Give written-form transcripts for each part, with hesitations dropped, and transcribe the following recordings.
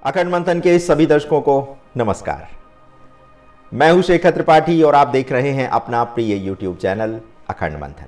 अखंड मंथन के सभी दर्शकों को नमस्कार। मैं हूं शेखर त्रिपाठी और आप देख रहे हैं अपना प्रिय यूट्यूब चैनल अखंड मंथन।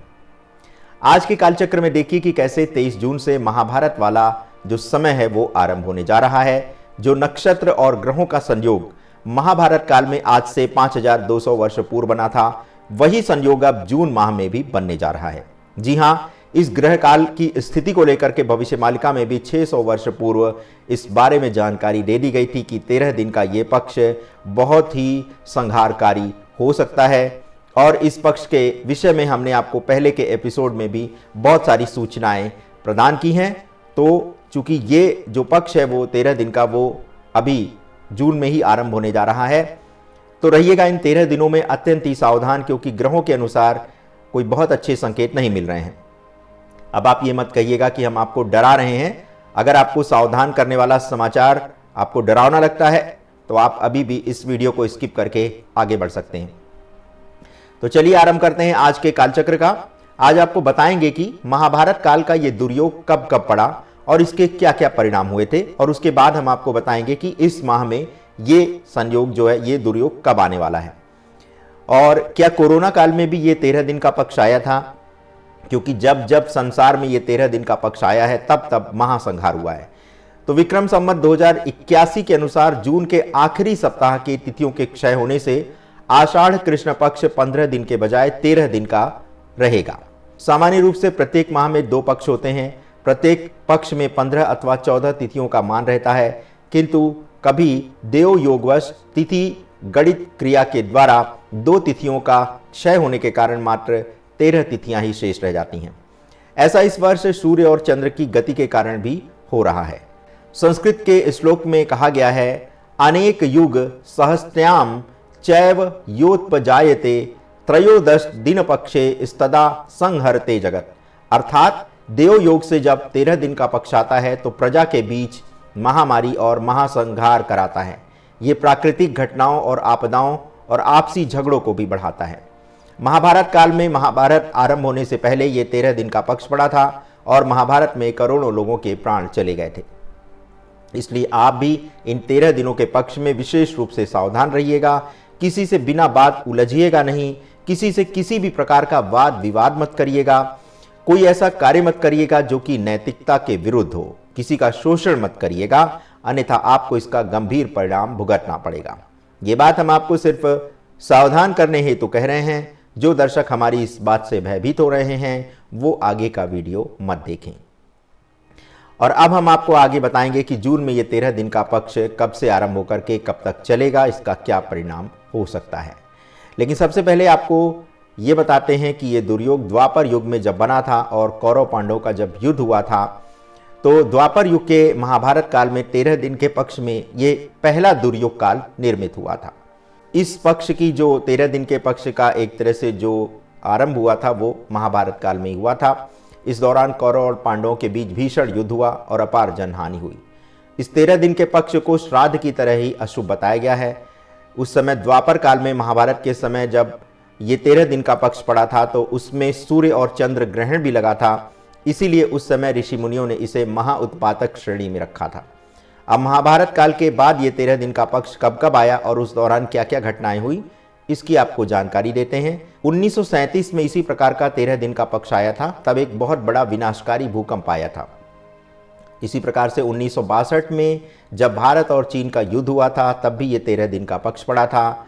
आज के कालचक्र में देखिए कि कैसे 23 जून से महाभारत वाला जो समय है वो आरंभ होने जा रहा है। जो नक्षत्र और ग्रहों का संयोग महाभारत काल में आज से 5200 वर्ष पूर्व बना था, वही संयोग अब जून माह में भी बनने जा रहा है। जी हां, इस ग्रह काल की स्थिति को लेकर के भविष्यमालिका में भी 600 वर्ष पूर्व इस बारे में जानकारी दे दी गई थी कि 13 दिन का ये पक्ष बहुत ही संहारकारी हो सकता है। और इस पक्ष के विषय में हमने आपको पहले के एपिसोड में भी बहुत सारी सूचनाएं प्रदान की हैं। तो चूंकि ये जो पक्ष है वो 13 दिन का वो अभी जून में ही आरंभ होने जा रहा है, तो रहिएगा इन 13 दिनों में अत्यंत ही सावधान, क्योंकि ग्रहों के अनुसार कोई बहुत अच्छे संकेत नहीं मिल रहे हैं। अब आप ये मत कहिएगा कि हम आपको डरा रहे हैं। अगर आपको सावधान करने वाला समाचार आपको डरावना लगता है तो आप अभी भी इस वीडियो को स्किप करके आगे बढ़ सकते हैं। तो चलिए आरंभ करते हैं आज के कालचक्र का। आज आपको बताएंगे कि महाभारत काल का ये दुर्योग कब कब पड़ा और इसके क्या क्या परिणाम हुए थे, और उसके बाद हम आपको बताएंगे कि इस माह में ये संयोग जो है, ये दुर्योग कब आने वाला है। और क्या कोरोना काल में भी ये 13 दिन का पक्ष आया था, क्योंकि जब जब संसार में ये 13 दिन का पक्ष आया है तब तब महासंहार हुआ है। तो विक्रम संवत 2081 के अनुसार जून के आखिरी सप्ताह की तिथियों के क्षय होने से आषाढ़ कृष्ण पक्ष 15 दिन के बजाय 13 दिन का रहेगा। सामान्य रूप से प्रत्येक माह में 2 पक्ष होते हैं। प्रत्येक पक्ष में 15 अथवा 14 तिथियों का मान रहता है, किंतु कभी देव योगवश तिथि गणित क्रिया के द्वारा 2 तिथियों का क्षय होने के कारण मात्र 13 तिथियां ही शेष रह जाती हैं। ऐसा इस वर्ष सूर्य और चंद्र की गति के कारण भी हो रहा है। संस्कृत के श्लोक में कहा गया है, अनेक युग सहस्त्याम चैव योत्पजायते त्रयोदश दिन पक्षे स्तदा संहरते जगत। अर्थात देव योग से जब 13 दिन का पक्ष आता है तो प्रजा के बीच महामारी और महासंहार कराता है। ये प्राकृतिक घटनाओं और आपदाओं और आपसी झगड़ों को भी बढ़ाता है। महाभारत काल में महाभारत आरंभ होने से पहले ये 13 दिन का पक्ष पड़ा था और महाभारत में करोड़ों लोगों के प्राण चले गए थे। इसलिए आप भी इन 13 दिनों के पक्ष में विशेष रूप से सावधान रहिएगा। किसी से बिना बात उलझिएगा नहीं, किसी से किसी भी प्रकार का वाद विवाद मत करिएगा, कोई ऐसा कार्य मत करिएगा जो कि नैतिकता के विरुद्ध हो, किसी का शोषण मत करिएगा, अन्यथा आपको इसका गंभीर परिणाम भुगतना पड़ेगा। ये बात हम आपको सिर्फ सावधान करने हेतु कह रहे हैं। जो दर्शक हमारी इस बात से भयभीत हो रहे हैं वो आगे का वीडियो मत देखें। और अब हम आपको आगे बताएंगे कि जून में ये 13 दिन का पक्ष कब से आरंभ होकर के कब तक चलेगा, इसका क्या परिणाम हो सकता है। लेकिन सबसे पहले आपको ये बताते हैं कि ये दुर्योग द्वापर युग में जब बना था और कौरव पांडव का जब युद्ध हुआ था, तो द्वापर युग के महाभारत काल में 13 दिन के पक्ष में ये पहला दुर्योग काल निर्मित हुआ था। इस पक्ष की जो 13 दिन के पक्ष का एक तरह से जो आरंभ हुआ था वो महाभारत काल में ही हुआ था। इस दौरान कौरव और पांडवों के बीच भीषण युद्ध हुआ और अपार जनहानि हुई। इस 13 दिन के पक्ष को श्राद्ध की तरह ही अशुभ बताया गया है। उस समय द्वापर काल में महाभारत के समय जब ये 13 दिन का पक्ष पड़ा था तो उसमें सूर्य और चंद्र ग्रहण भी लगा था, इसीलिए उस समय ऋषि मुनियों ने इसे महाउत्पातक श्रेणी में रखा था। अब महाभारत काल के बाद ये 13 दिन का पक्ष कब कब आया और उस दौरान क्या क्या घटनाएं हुई, इसकी आपको जानकारी देते हैं। 1937 में इसी प्रकार का 13 दिन का पक्ष आया था। तब एक बहुत बड़ा विनाशकारी भूकंप आया था। इसी प्रकार से 1962 में जब भारत और चीन का युद्ध हुआ था तब भी ये 13 दिन का पक्ष पड़ा था।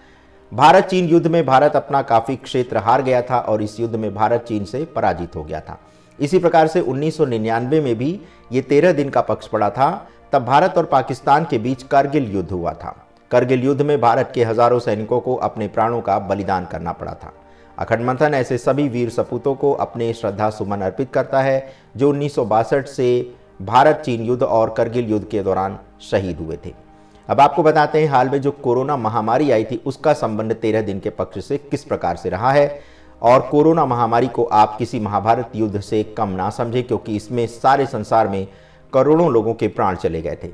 भारत चीन युद्ध में भारत अपना काफी क्षेत्र हार गया था और इस युद्ध में भारत चीन से पराजित हो गया था। इसी प्रकार से 1999 में भी ये 13 दिन का पक्ष पड़ा था। तब भारत और पाकिस्तान के बीच कारगिल युद्ध हुआ था। कारगिल युद्ध में भारत के हजारों सैनिकों को अपने प्राणों का बलिदान करना पड़ा था। अखंड मंथन ऐसे सभी वीर सपूतों को अपने श्रद्धा सुमन अर्पित करता है जो 1962 से भारत चीन युद्ध और कारगिल युद्ध के दौरान शहीद हुए थे। अब आपको बताते हैं हाल में जो कोरोना महामारी आई थी उसका संबंध 13 दिन के पक्ष से किस प्रकार से रहा है। और कोरोना महामारी को आप किसी महाभारत युद्ध से कम ना समझें, क्योंकि इसमें सारे संसार में करोड़ों लोगों के प्राण चले गए थे।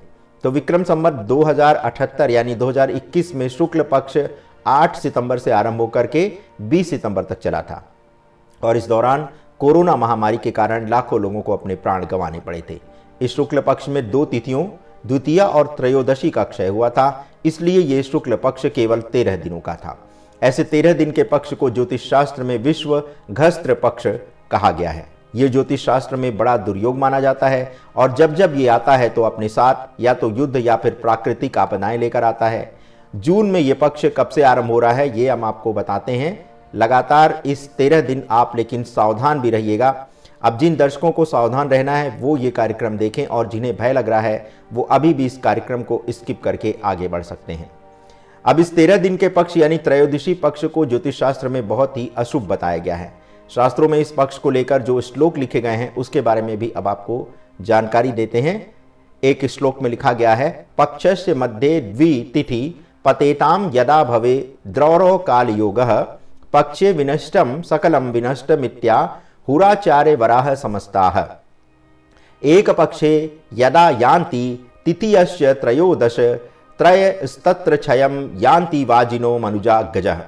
तो विक्रम संवत 2078 यानी 2021 में शुक्ल पक्ष 8 सितंबर से आरंभ होकर के 20 सितंबर तक चला था और इस दौरान कोरोना महामारी के कारण लाखों लोगों को अपने प्राण गंवाने पड़े थे। इस शुक्ल पक्ष में 2 तिथियों द्वितीया और त्रयोदशी का क्षय हुआ था, इसलिए ये शुक्ल पक्ष केवल 13 दिनों का था। ऐसे 13 दिन के पक्ष को ज्योतिष शास्त्र में विश्व घस्त्र पक्ष कहा गया है। ये ज्योतिष शास्त्र में बड़ा दुर्योग माना जाता है और जब जब ये आता है तो अपने साथ या तो युद्ध या फिर प्राकृतिक आपदाएं लेकर आता है। जून में ये पक्ष कब से आरंभ हो रहा है ये हम आपको बताते हैं। लगातार इस 13 दिन आप लेकिन सावधान भी रहिएगा। अब जिन दर्शकों को सावधान रहना है वो ये कार्यक्रम देखें और जिन्हें भय लग रहा है वो अभी भी इस कार्यक्रम को स्किप करके आगे बढ़ सकते हैं। अब इस 13 दिन के पक्ष यानी त्रयोदशी पक्ष को ज्योतिष शास्त्र में बहुत ही अशुभ बताया गया है। शास्त्रों में इस पक्ष को लेकर जो श्लोक लिखे गए हैं उसके बारे में भी अब आपको जानकारी देते हैं। एक श्लोक में लिखा गया है, पक्षस्य मध्ये द्वि तिथि पतेताम यदा भवे द्रौरो काल योगः पक्षे विनष्टम सकलम विनष्टमित्या हुराचारे वराह समस्ताः। एक पक्षे यदा यान्ति तिथियस्य त्रयोदश त्रयस्तत्र क्षयं यान्ति वाजिनो मनुजा गजः।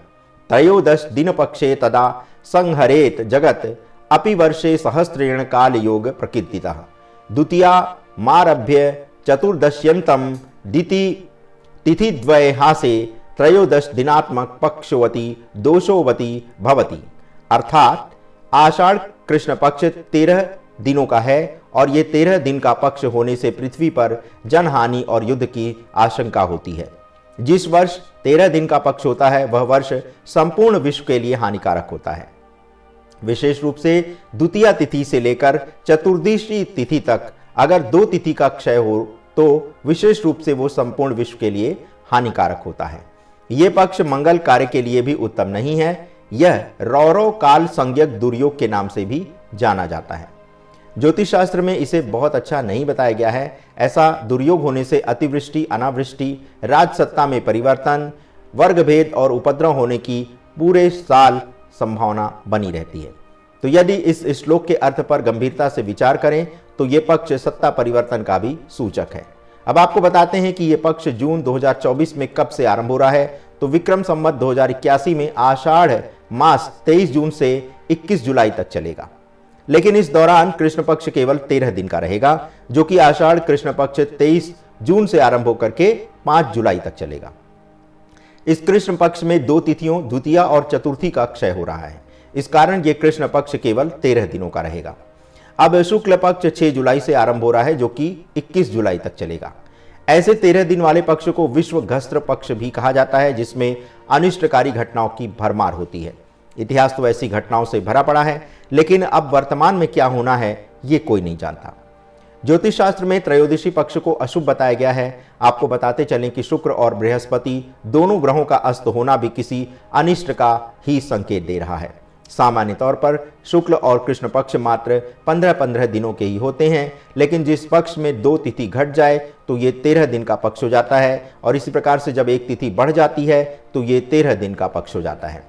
त्रयोदश दिन पक्षे तदा संहरेत जगत अपि वर्षे सहस्रेण काल योग प्रकीर्तितः। द्वितीया मारभ्य चतुर्दश्यंतम दिति तिथिद्वये हासे त्रयोदश दिनात्मक पक्षवती दोषोवती भवति। अर्थात आषाढ़ कृष्ण पक्ष 13 दिनों का है और ये 13 दिन का पक्ष होने से पृथ्वी पर जनहानि और युद्ध की आशंका होती है। जिस वर्ष 13 दिन का पक्ष होता है वह वर्ष संपूर्ण विश्व के लिए हानिकारक होता है। विशेष रूप से द्वितीया तिथि से लेकर चतुर्दशी तिथि तक अगर 2 तिथि का क्षय हो तो विशेष रूप से वो संपूर्ण विश्व के लिए हानिकारक होता है। ये पक्ष मंगल कार्य के लिए भी उत्तम नहीं है। यह रौरव काल संज्ञक दुर्योग के नाम से भी जाना जाता है। ज्योतिष शास्त्र में इसे बहुत अच्छा नहीं बताया गया है। ऐसा दुर्योग होने से अतिवृष्टि, अनावृष्टि, राजसत्ता में परिवर्तन, वर्गभेद और उपद्रव होने की पूरे साल संभावना बनी रहती है। तो यदि इस श्लोक के अर्थ पर गंभीरता से विचार करें तो ये पक्ष सत्ता परिवर्तन का भी सूचक है। अब आपको बताते हैं कि ये पक्ष जून 2024 में कब से आरंभ हो रहा है। तो विक्रम संवत 2081 में आषाढ़ मास 23 जून से 21 जुलाई तक चलेगा। लेकिन इस दौरान कृष्ण पक्ष केवल 13 दिन का रहेगा, जो कि आषाढ़ कृष्ण पक्ष 23 जून से आरंभ होकर के 5 जुलाई तक चलेगा। इस कृष्ण पक्ष में 2 तिथियों द्वितीया और चतुर्थी का क्षय हो रहा है। इस कारण यह कृष्ण पक्ष केवल 13 दिनों का रहेगा। अब शुक्ल पक्ष 6 जुलाई से आरंभ हो रहा है, जो कि 21 जुलाई तक चलेगा। ऐसे 13 दिन वाले पक्ष को विश्व घस्त्र पक्ष भी कहा जाता है, जिसमें अनिष्टकारी घटनाओं की भरमार होती है। इतिहास तो ऐसी घटनाओं से भरा पड़ा है, लेकिन अब वर्तमान में क्या होना है ये कोई नहीं जानता। ज्योतिष शास्त्र में त्रयोदशी पक्ष को अशुभ बताया गया है। आपको बताते चलें कि शुक्र और बृहस्पति दोनों ग्रहों का अस्त होना भी किसी अनिष्ट का ही संकेत दे रहा है। सामान्य तौर पर शुक्ल और कृष्ण पक्ष मात्र 15-15 दिनों के ही होते हैं, लेकिन जिस पक्ष में 2 तिथि घट जाए तो ये 13 दिन का पक्ष हो जाता है, और इसी प्रकार से जब एक तिथि बढ़ जाती है तो ये 13 दिन का पक्ष हो जाता है।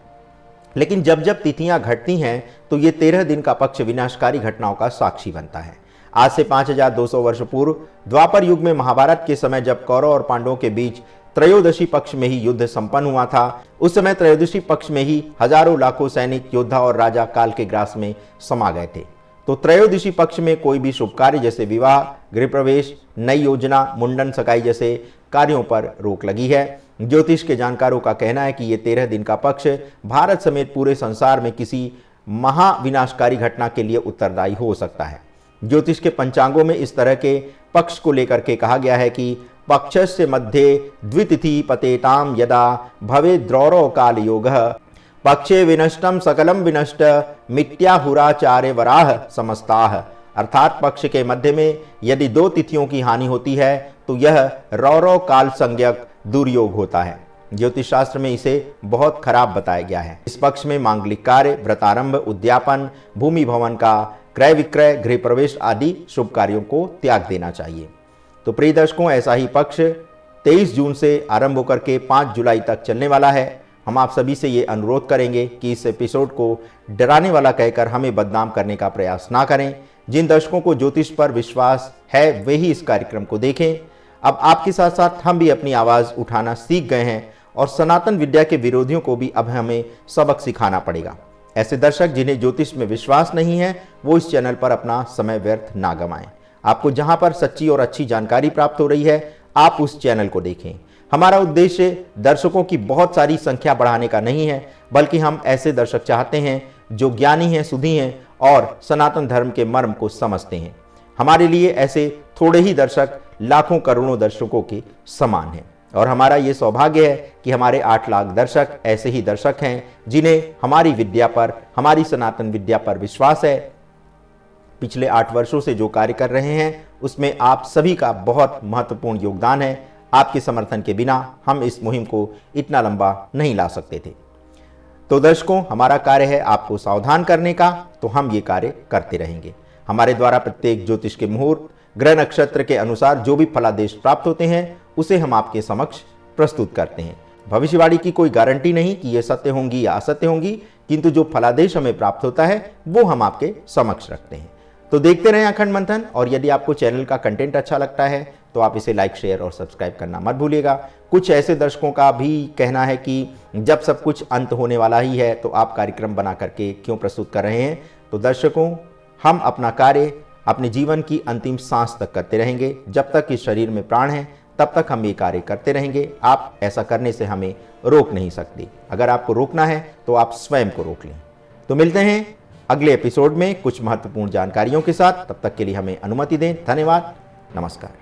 लेकिन जब जब तिथियां घटती हैं तो ये 13 दिन का पक्ष विनाशकारी घटनाओं का साक्षी बनता है। आज से 5200 वर्ष पूर्व द्वापर युग में महाभारत के समय जब कौरव और पांडवों के बीच त्रयोदशी पक्ष में ही युद्ध संपन्न हुआ था, उस समय त्रयोदशी पक्ष में ही हजारों लाखों सैनिक, योद्धा और राजा काल के ग्रास में समा गए थे। तो त्रयोदशी पक्ष में कोई भी शुभ कार्य जैसे विवाह, गृह प्रवेश, नई योजना, मुंडन, सगाई जैसे कार्यों पर रोक लगी है। ज्योतिष के जानकारों का कहना है कि ये 13 दिन का पक्ष भारत समेत पूरे संसार में किसी महाविनाशकारी घटना के लिए उत्तरदायी हो सकता है। ज्योतिष के पंचांगों में इस तरह के पक्ष को लेकर के कहा गया है कि पक्षस्य मध्ये द्वितिथि पतेताम यदा भवे द्रौरो काल योगः पक्षे विनष्टम सकलम विनष्ट मिथ्याहुराचार्य वराह समस्ताः। अर्थात पक्ष के मध्य में यदि 2 तिथियों की हानि होती है तो यह रौरव काल संज्ञक दुर्योग होता है। ज्योतिष शास्त्र में इसे बहुत खराब बताया गया है। इस पक्ष में मांगलिक कार्य, व्रतारंभ, उद्यापन, भूमि भवन का क्रय विक्रय, गृह प्रवेश आदि शुभ कार्यों को त्याग देना चाहिए। तो प्रिय दर्शकों, ऐसा ही पक्ष 23 जून से आरंभ होकर के 5 जुलाई तक चलने वाला है। हम आप सभी से ये अनुरोध करेंगे कि इस एपिसोड को डराने वाला कहकर हमें बदनाम करने का प्रयास ना करें। जिन दर्शकों को ज्योतिष पर विश्वास है वे ही इस कार्यक्रम को देखें। अब आपके साथ साथ हम भी अपनी आवाज़ उठाना सीख गए हैं और सनातन विद्या के विरोधियों को भी अब हमें सबक सिखाना पड़ेगा। ऐसे दर्शक जिन्हें ज्योतिष में विश्वास नहीं है वो इस चैनल पर अपना समय व्यर्थ ना गंवाएं। आपको जहां पर सच्ची और अच्छी जानकारी प्राप्त हो रही है, आप उस चैनल को देखें। हमारा उद्देश्य दर्शकों की बहुत सारी संख्या बढ़ाने का नहीं है, बल्कि हम ऐसे दर्शक चाहते हैं जो ज्ञानी हैं, सुधी हैं और सनातन धर्म के मर्म को समझते हैं। हमारे लिए ऐसे थोड़े ही दर्शक लाखों करोड़ों दर्शकों के समान हैं और हमारा ये सौभाग्य है कि हमारे 8 लाख दर्शक ऐसे ही दर्शक हैं जिन्हें हमारी विद्या पर, हमारी सनातन विद्या पर विश्वास है। पिछले 8 वर्षों से जो कार्य कर रहे हैं उसमें आप सभी का बहुत महत्वपूर्ण योगदान है। आपके समर्थन के बिना हम इस मुहिम को इतना लंबा नहीं ला सकते थे। तो दर्शकों, हमारा कार्य है आपको सावधान करने का, तो हम ये कार्य करते रहेंगे। हमारे द्वारा प्रत्येक ज्योतिष के मुहूर्त, ग्रह नक्षत्र के अनुसार जो भी फलादेश प्राप्त होते हैं उसे हम आपके समक्ष प्रस्तुत करते हैं। भविष्यवाणी की कोई गारंटी नहीं कि ये सत्य होंगी या असत्य होंगी, किंतु जो फलादेश हमें प्राप्त होता है वो हम आपके समक्ष रखते हैं। तो देखते रहें अखंड मंथन, और यदि आपको चैनल का कंटेंट अच्छा लगता है तो आप इसे लाइक, शेयर और सब्सक्राइब करना मत भूलिएगा। कुछ ऐसे दर्शकों का भी कहना है कि जब सब कुछ अंत होने वाला ही है तो आप कार्यक्रम बना करके क्यों प्रस्तुत कर रहे हैं। तो दर्शकों, हम अपना कार्य अपने जीवन की अंतिम सांस तक करते रहेंगे। जब तक इस शरीर में प्राण है तब तक हम ये कार्य करते रहेंगे। आप ऐसा करने से हमें रोक नहीं सकती। अगर आपको रोकना है तो आप स्वयं को रोक लें। तो मिलते हैं अगले एपिसोड में कुछ महत्वपूर्ण जानकारियों के साथ। तब तक के लिए हमें अनुमति दें। धन्यवाद। नमस्कार।